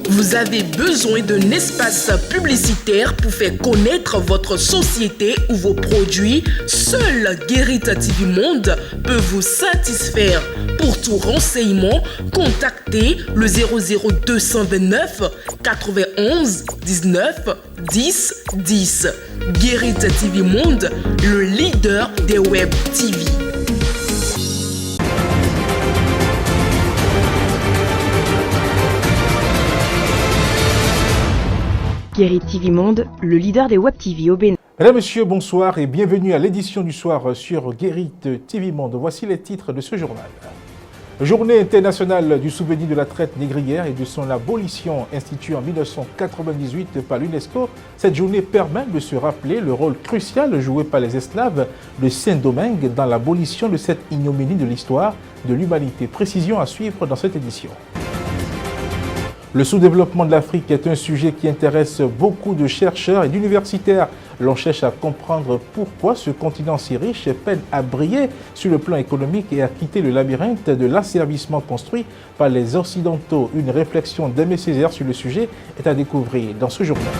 Vous avez besoin d'un espace publicitaire pour faire connaître votre société ou vos produits? Seul Guérit TV Monde peut vous satisfaire. Pour tout renseignement, contactez le 00229 91 19 10 10. Guérit TV Monde, le leader des web TV. Guérit TV Monde, le leader des web TV au Bénin. Mesdames, Messieurs, bonsoir et bienvenue à l'édition du soir sur Guérit TV Monde. Voici les titres de ce journal. Journée internationale du souvenir de la traite négrière et de son abolition instituée en 1998 par l'UNESCO. Cette journée permet de se rappeler le rôle crucial joué par les esclaves de Saint-Domingue dans l'abolition de cette ignominie de l'histoire de l'humanité. Précision à suivre dans cette édition. Le sous-développement de l'Afrique est un sujet qui intéresse beaucoup de chercheurs et d'universitaires. L'on cherche à comprendre pourquoi ce continent si riche peine à briller sur le plan économique et à quitter le labyrinthe de l'asservissement construit par les Occidentaux. Une réflexion d'Aimé Césaire sur le sujet est à découvrir dans ce journal.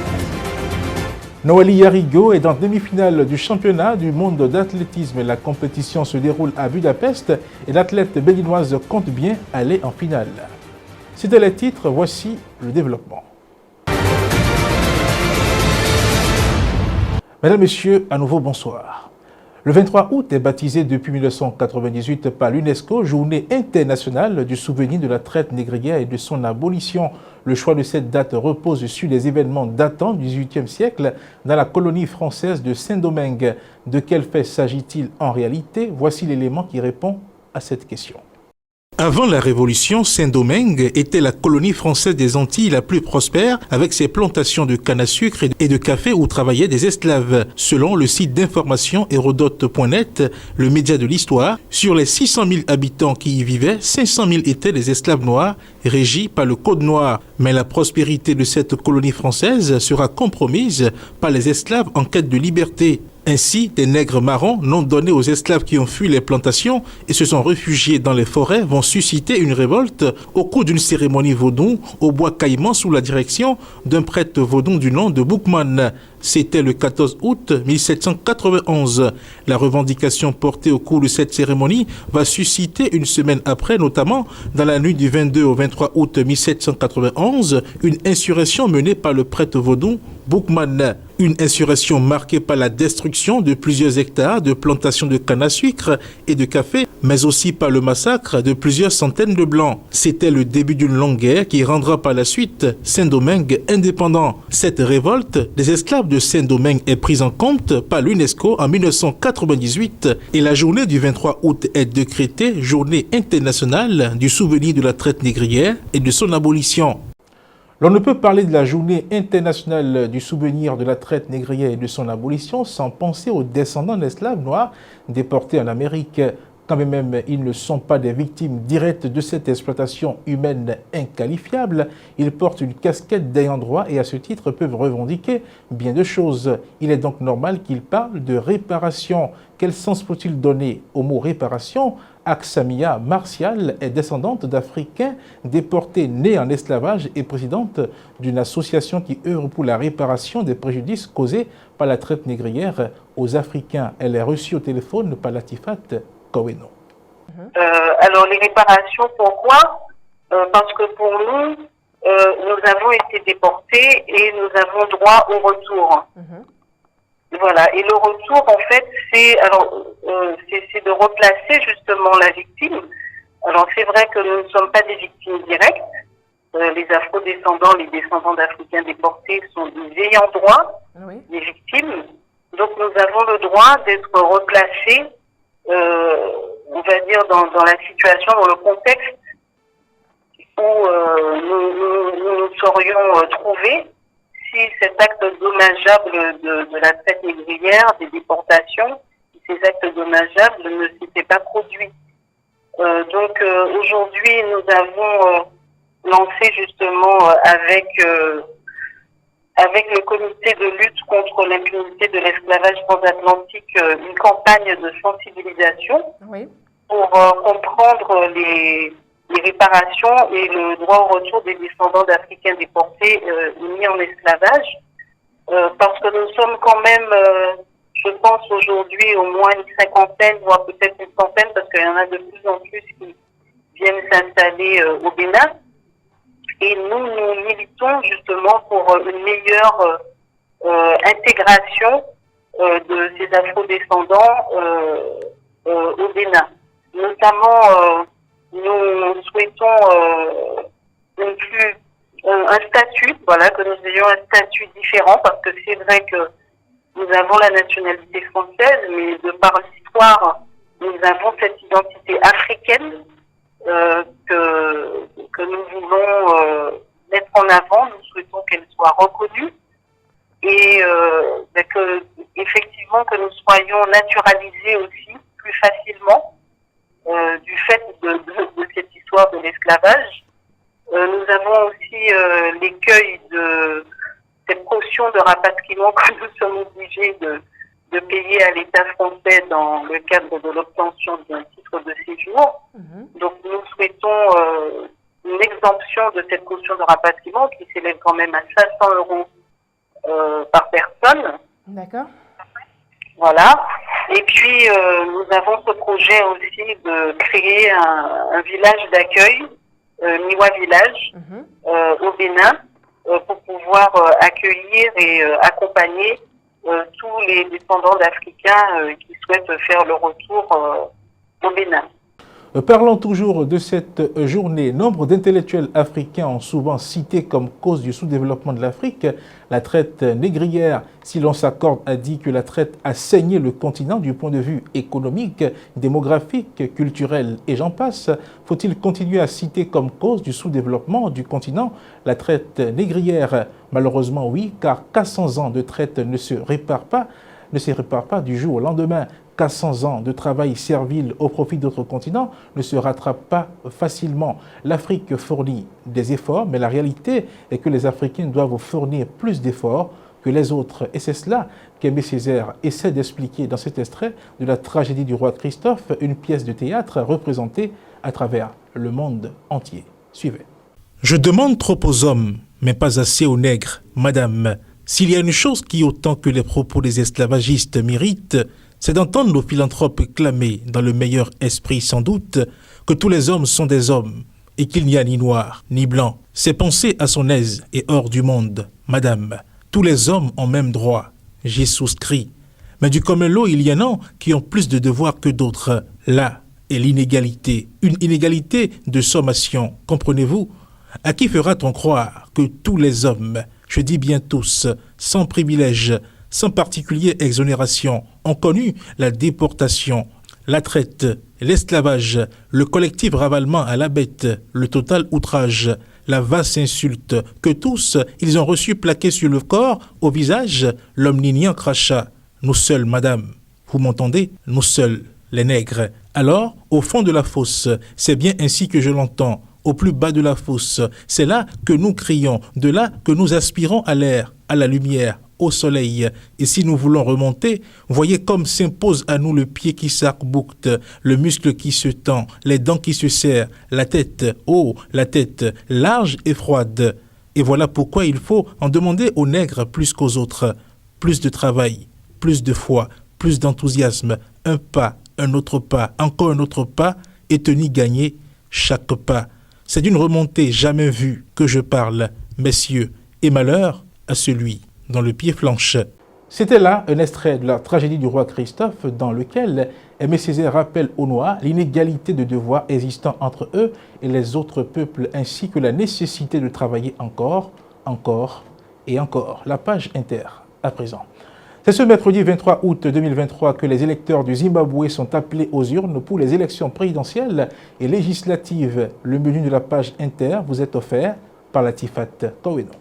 Noélie Yarigo est dans la demi-finale du championnat du monde d'athlétisme. La compétition se déroule à Budapest et l'athlète béninoise compte bien aller en finale. C'était les titres, voici le développement. Mesdames, Messieurs, à nouveau bonsoir. Le 23 août est baptisé depuis 1998 par l'UNESCO, Journée internationale du souvenir de la traite négrière et de son abolition. Le choix de cette date repose sur les événements datant du XVIIIe siècle dans la colonie française de Saint-Domingue. De quel fait s'agit-il en réalité? Voici l'élément qui répond à cette question. Avant la Révolution, Saint-Domingue était la colonie française des Antilles la plus prospère, avec ses plantations de canne à sucre et de café où travaillaient des esclaves. Selon le site d'information Hérodote.net, le média de l'histoire, sur les 600 000 habitants qui y vivaient, 500 000 étaient des esclaves noirs, régis par le Code noir. Mais la prospérité de cette colonie française sera compromise par les esclaves en quête de liberté. Ainsi, des nègres marrons, non donnés aux esclaves qui ont fui les plantations et se sont réfugiés dans les forêts, vont susciter une révolte au cours d'une cérémonie vaudou au bois Caïman sous la direction d'un prêtre vaudou du nom de Boukman. C'était le 14 août 1791. La revendication portée au cours de cette cérémonie va susciter une semaine après, notamment dans la nuit du 22 au 23 août 1791, une insurrection menée par le prêtre vaudou Boukman. Une insurrection marquée par la destruction de plusieurs hectares de plantations de canne à sucre et de café, mais aussi par le massacre de plusieurs centaines de Blancs. C'était le début d'une longue guerre qui rendra par la suite Saint-Domingue indépendant. Cette révolte des esclaves de Saint-Domingue est prise en compte par l'UNESCO en 1998 et la journée du 23 août est décrétée Journée internationale du souvenir de la traite négrière et de son abolition. L'on ne peut parler de la journée internationale du souvenir de la traite négrière et de son abolition sans penser aux descendants d'esclaves noirs déportés en Amérique. Quand même ils ne sont pas des victimes directes de cette exploitation humaine inqualifiable, ils portent une casquette d'ayant droit et à ce titre peuvent revendiquer bien de choses. Il est donc normal qu'ils parlent de réparation. Quel sens faut-il donner au mot réparation? Aksamia Martial est descendante d'Africains déportés nés en esclavage et présidente d'une association qui œuvre pour la réparation des préjudices causés par la traite négrière aux Africains. Elle est reçue au téléphone par Latifat Koweno. Alors les réparations, pourquoi? Parce que pour nous, nous avons été déportés et nous avons droit au retour. Voilà. Et le retour, en fait, c'est de replacer justement la victime. Alors c'est vrai que nous ne sommes pas des victimes directes. Les afro-descendants, les descendants d'Africains déportés sont des ayants droit, des victimes. Donc nous avons le droit d'être replacés, on va dire, dans la situation, dans le contexte où nous serions trouvés si cet acte dommageable de la traite négrière, des déportations, si ces actes dommageables ne s'étaient pas produits. Donc aujourd'hui, nous avons lancé justement avec le comité de lutte contre l'impunité de l'esclavage transatlantique une campagne de sensibilisation pour comprendre les réparations et le droit au retour des descendants d'Africains déportés mis en esclavage, parce que nous sommes quand même, je pense aujourd'hui, au moins une cinquantaine, voire peut-être une centaine, parce qu'il y en a de plus en plus qui viennent s'installer au Bénin. Et nous militons justement pour une meilleure intégration de ces afro-descendants au Bénin. Notamment, nous souhaitons un statut, voilà, que nous ayons un statut différent, parce que c'est vrai que nous avons la nationalité française, mais de par l'histoire, nous avons cette identité africaine que nous voulons mettre en avant. Nous souhaitons qu'elle soit reconnue et effectivement que nous soyons naturalisés aussi plus facilement du fait de cette histoire de l'esclavage. Nous avons aussi l'écueil de cette caution de rapatriement que nous sommes obligés de payer à l'État français dans le cadre de l'obtention d'un titre de séjour. Donc nous souhaitons une exemption de cette caution de rapatriement qui s'élève quand même à 500 € par personne. D'accord. Voilà. Et puis nous avons ce projet aussi de créer un village d'accueil, Niwa Village, au Bénin, pour pouvoir accueillir et accompagner tous les descendants d'Africains qui souhaitent faire le retour au Bénin. Parlons toujours de cette journée. Nombre d'intellectuels africains ont souvent cité comme cause du sous-développement de l'Afrique la traite négrière. Si l'on s'accorde à dire que la traite a saigné le continent du point de vue économique, démographique, culturel et j'en passe, faut-il continuer à citer comme cause du sous-développement du continent la traite négrière? Malheureusement oui, car 400 ans de traite ne se répare pas du jour au lendemain. 400 ans de travail servile au profit d'autres continents ne se rattrape pas facilement. L'Afrique fournit des efforts, mais la réalité est que les Africains doivent fournir plus d'efforts que les autres. Et c'est cela qu'Aimé Césaire essaie d'expliquer dans cet extrait de la tragédie du roi Christophe, une pièce de théâtre représentée à travers le monde entier. Suivez. Je demande trop aux hommes, mais pas assez aux nègres. Madame, s'il y a une chose qui, autant que les propos des esclavagistes méritent, c'est d'entendre nos philanthropes clamer, dans le meilleur esprit sans doute, que tous les hommes sont des hommes et qu'il n'y a ni noir ni blanc. C'est penser à son aise et hors du monde. Madame, tous les hommes ont même droit. J'y souscris. Mais du commun lot, il y en a qui ont plus de devoirs que d'autres. Là est l'inégalité. Une inégalité de sommation. Comprenez-vous? À qui fera-t-on croire que tous les hommes, je dis bien tous, sans privilège, sans particulière exonération, ont connu la déportation, la traite, l'esclavage, le collectif ravalement à la bête, le total outrage, la vaste insulte, que tous, ils ont reçu plaquer sur le corps, au visage, l'omnignant crachat. Nous seuls, madame, vous m'entendez? Nous seuls, les nègres. Alors, au fond de la fosse, c'est bien ainsi que je l'entends, au plus bas de la fosse, c'est là que nous crions, de là que nous aspirons à l'air, à la lumière, au soleil. Et si nous voulons remonter, voyez comme s'impose à nous le pied qui s'arc-boucte, le muscle qui se tend, les dents qui se serrent, la tête, oh, la tête, large et froide. Et voilà pourquoi il faut en demander aux nègres plus qu'aux autres. Plus de travail, plus de foi, plus d'enthousiasme, un pas, un autre pas, encore un autre pas, et tenir gagner chaque pas. C'est d'une remontée jamais vue que je parle, messieurs, et malheur à celui dont le pied flanche. C'était là un extrait de la tragédie du roi Christophe dans lequel Aimé Césaire rappelle aux Noirs l'inégalité de devoirs existant entre eux et les autres peuples ainsi que la nécessité de travailler encore, encore et encore. La page inter à présent. C'est ce mercredi 23 août 2023 que les électeurs du Zimbabwe sont appelés aux urnes pour les élections présidentielles et législatives. Le menu de la page inter vous est offert par la Tifat Koweno.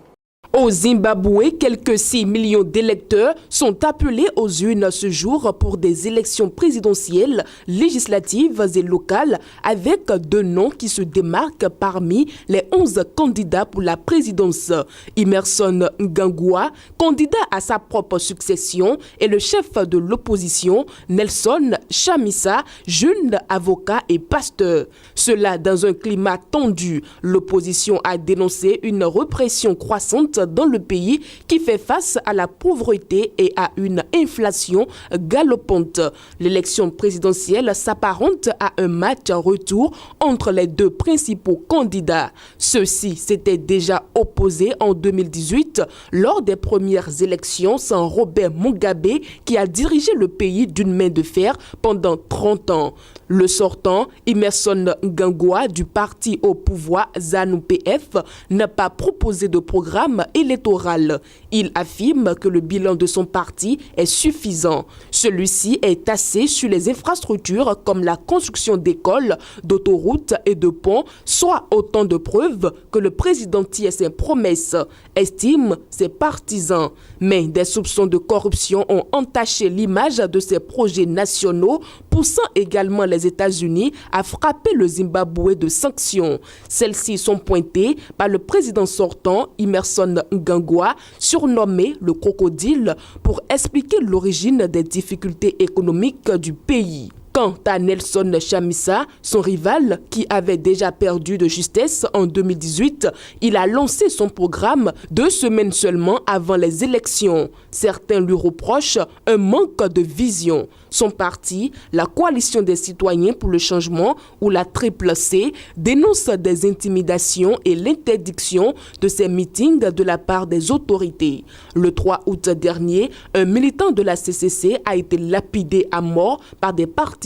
Au Zimbabwe, quelques 6 millions d'électeurs sont appelés aux urnes ce jour pour des élections présidentielles, législatives et locales avec 2 noms qui se démarquent parmi les 11 candidats pour la présidence. Emmerson Mnangagwa, candidat à sa propre succession, et le chef de l'opposition, Nelson Chamisa, jeune avocat et pasteur. Cela dans un climat tendu. L'opposition a dénoncé une répression croissante dans le pays qui fait face à la pauvreté et à une inflation galopante. L'élection présidentielle s'apparente à un match retour entre les 2 principaux candidats. Ceux-ci s'étaient déjà opposés en 2018 lors des premières élections sans Robert Mugabe qui a dirigé le pays d'une main de fer pendant 30 ans. Le sortant, Emmerson Mnangagwa du parti au pouvoir ZANU-PF, n'a pas proposé de programme électoral. Il affirme que le bilan de son parti est suffisant. Celui-ci est tassé sur les infrastructures comme la construction d'écoles, d'autoroutes et de ponts, soit autant de preuves que le président tient ses promesses, estime ses partisans. Mais des soupçons de corruption ont entaché l'image de ses projets nationaux, poussant également les États-Unis à frapper le Zimbabwe de sanctions. Celles-ci sont pointées par le président sortant, Emmerson Mnangagwa, surnommé le crocodile, pour expliquer l'origine des difficultés économiques du pays. Quant à Nelson Chamisa, son rival, qui avait déjà perdu de justesse en 2018, il a lancé son programme 2 semaines seulement avant les élections. Certains lui reprochent un manque de vision. Son parti, la Coalition des citoyens pour le changement, ou la CCC, dénonce des intimidations et l'interdiction de ses meetings de la part des autorités. Le 3 août dernier, un militant de la CCC a été lapidé à mort par des partisans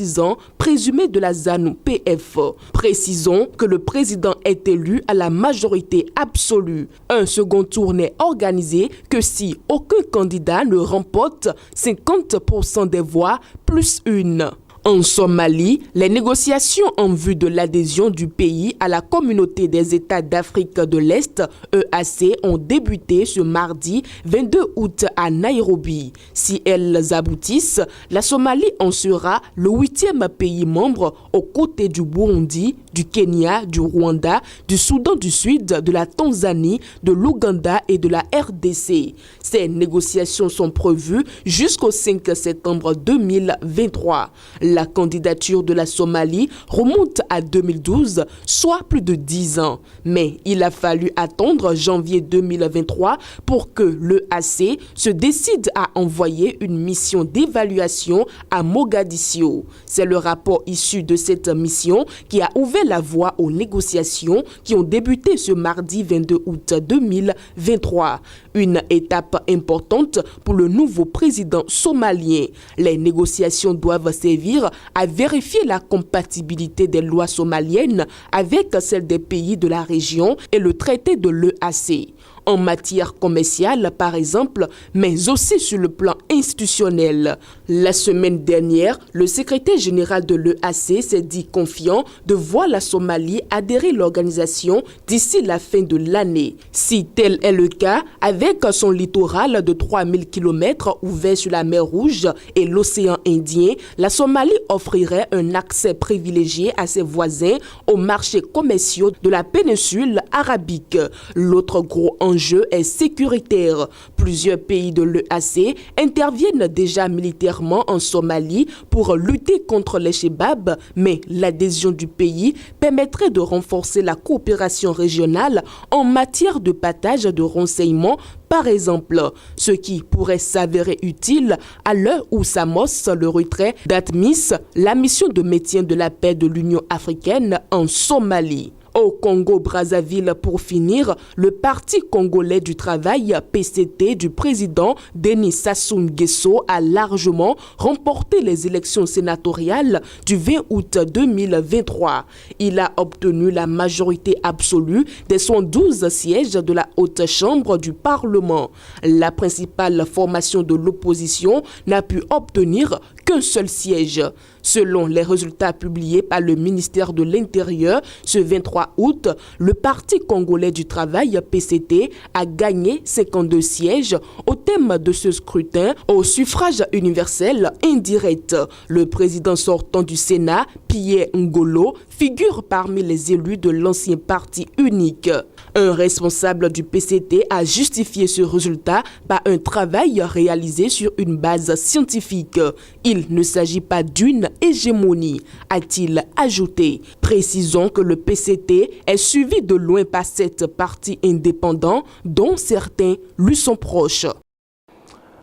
présumés de la ZANU-PF. Précisons que le président est élu à la majorité absolue. Un second tour n'est organisé que si aucun candidat ne remporte 50% des voix plus 1. En Somalie, les négociations en vue de l'adhésion du pays à la communauté des États d'Afrique de l'Est, EAC, ont débuté ce mardi 22 août à Nairobi. Si elles aboutissent, la Somalie en sera le 8e pays membre aux côtés du Burundi, du Kenya, du Rwanda, du Soudan du Sud, de la Tanzanie, de l'Ouganda et de la RDC. Ces négociations sont prévues jusqu'au 5 septembre 2023. La candidature de la Somalie remonte à 2012, soit plus de 10 ans. Mais il a fallu attendre janvier 2023 pour que l'EAC se décide à envoyer une mission d'évaluation à Mogadiscio. C'est le rapport issu de cette mission qui a ouvert la voie aux négociations qui ont débuté ce mardi 22 août 2023. Une étape importante pour le nouveau président somalien. Les négociations doivent servir à vérifier la compatibilité des lois somaliennes avec celles des pays de la région et le traité de l'EAC. En matière commerciale, par exemple, mais aussi sur le plan institutionnel. La semaine dernière, le secrétaire général de l'EAC s'est dit confiant de voir la Somalie adhérer à l'organisation d'ici la fin de l'année. Si tel est le cas, avec son littoral de 3000 km ouvert sur la mer Rouge et l'océan Indien, la Somalie offrirait un accès privilégié à ses voisins aux marchés commerciaux de la péninsule arabique. L'autre gros enjeu est sécuritaire. Plusieurs pays de l'EAC interviennent déjà militairement en Somalie pour lutter contre les Chebabs, mais l'adhésion du pays permettrait de renforcer la coopération régionale en matière de partage de renseignements, par exemple, ce qui pourrait s'avérer utile à l'heure où s'amorce le retrait d'ATMIS, la mission de maintien de la paix de l'Union africaine en Somalie. Au Congo-Brazzaville, pour finir, le Parti congolais du travail, PCT, du président Denis Sassou Nguesso a largement remporté les élections sénatoriales du 20 août 2023. Il a obtenu la majorité absolue des 112 sièges de la haute chambre du Parlement. La principale formation de l'opposition n'a pu obtenir qu'un seul siège. Selon les résultats publiés par le ministère de l'Intérieur ce 23 août, le Parti congolais du travail PCT a gagné 52 sièges au thème de ce scrutin au suffrage universel indirect. Le président sortant du Sénat, Pierre Ngolo, figure parmi les élus de l'ancien parti unique. Un responsable du PCT a justifié ce résultat par un travail réalisé sur une base scientifique. Il ne s'agit pas d'une hégémonie, a-t-il ajouté. Précisons que le PCT est suivi de loin par 7 partis indépendants dont certains lui sont proches.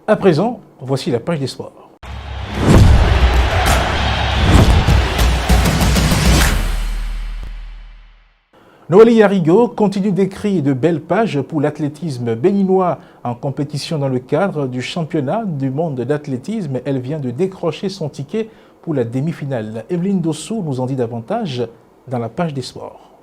À présent, voici la page des sports. Noélie Yarigo continue d'écrire de belles pages pour l'athlétisme béninois en compétition dans le cadre du championnat du monde d'athlétisme. Elle vient de décrocher son ticket pour la demi-finale. Evelyne Dossou nous en dit davantage dans la page des sports.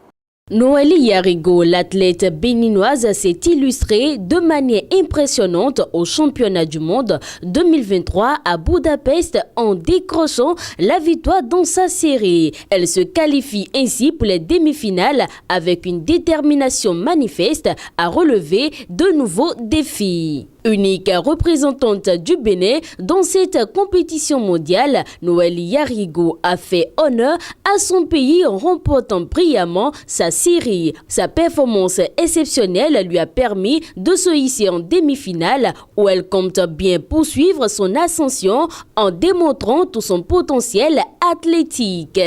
Noélie Yarigo, l'athlète béninoise, s'est illustrée de manière impressionnante au championnat du monde 2023 à Budapest en décrochant la victoire dans sa série. Elle se qualifie ainsi pour les demi-finales avec une détermination manifeste à relever de nouveaux défis. Unique représentante du Bénin dans cette compétition mondiale, Noélie Yarigo a fait honneur à son pays en remportant brillamment sa série. Sa performance exceptionnelle lui a permis de se hisser en demi-finale où elle compte bien poursuivre son ascension en démontrant tout son potentiel athlétique.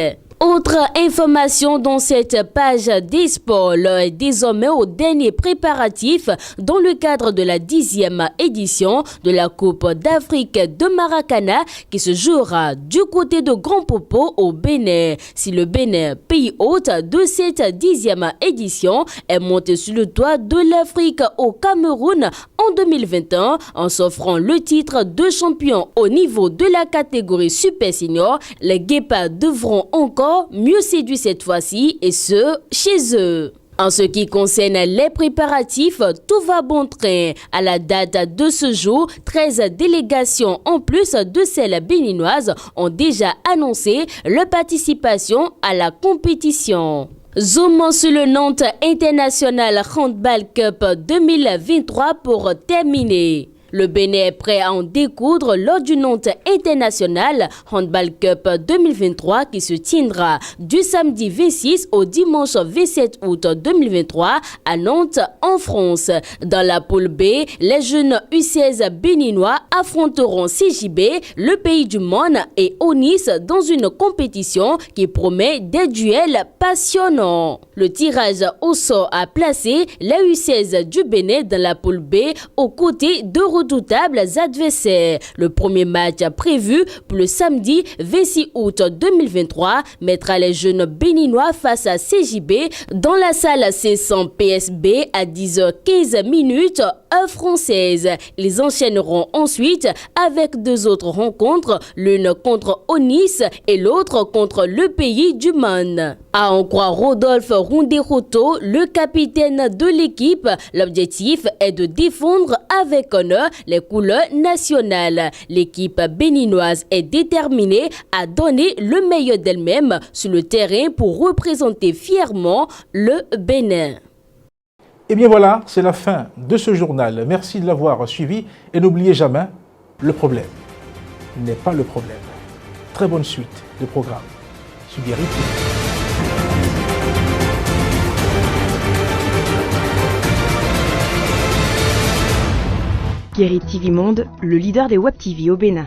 Autre information dans cette page des sports, l'heure est désormais au dernier préparatif dans le cadre de la 10e édition de la Coupe d'Afrique de Maracana qui se jouera du côté de Grand Popo au Bénin. Si le Bénin, pays hôte de cette 10e édition, est monté sur le toit de l'Afrique au Cameroun en 2021 en s'offrant le titre de champion au niveau de la catégorie Super Senior, les Guépards devront encore mieux séduire cette fois-ci et ce, chez eux. En ce qui concerne les préparatifs, tout va bon train. À la date de ce jour, 13 délégations en plus de celles béninoises ont déjà annoncé leur participation à la compétition. Zoomons sur le Nantes International Handball Cup 2023 pour terminer. Le Bénin est prêt à en découdre lors du Nantes International Handball Cup 2023 qui se tiendra du samedi 26 au dimanche 27 août 2023 à Nantes en France. Dans la poule B, les jeunes U16 béninois affronteront CJB, le pays du monde et Onis dans une compétition qui promet des duels passionnants. Le tirage au sort a placé les U16 du Bénin dans la poule B aux côtés de redoutables adversaires. Le premier match prévu pour le samedi 26 août 2023 mettra les jeunes béninois face à CJB dans la salle C100 PSB à 10h15 heure française. Ils enchaîneront ensuite avec 2 autres rencontres, l'une contre Onis et l'autre contre le pays du Man. À en croire Rodolphe Ronderoto, le capitaine de l'équipe, l'objectif est de défendre avec honneur les couleurs nationales. L'équipe béninoise est déterminée à donner le meilleur d'elle-même sur le terrain pour représenter fièrement le Bénin. Et bien voilà, c'est la fin de ce journal. Merci de l'avoir suivi et n'oubliez jamais, le problème n'est pas le problème. Très bonne suite de programme sur Guérit TV. Guérit TV Monde, le leader des Web TV au Bénin.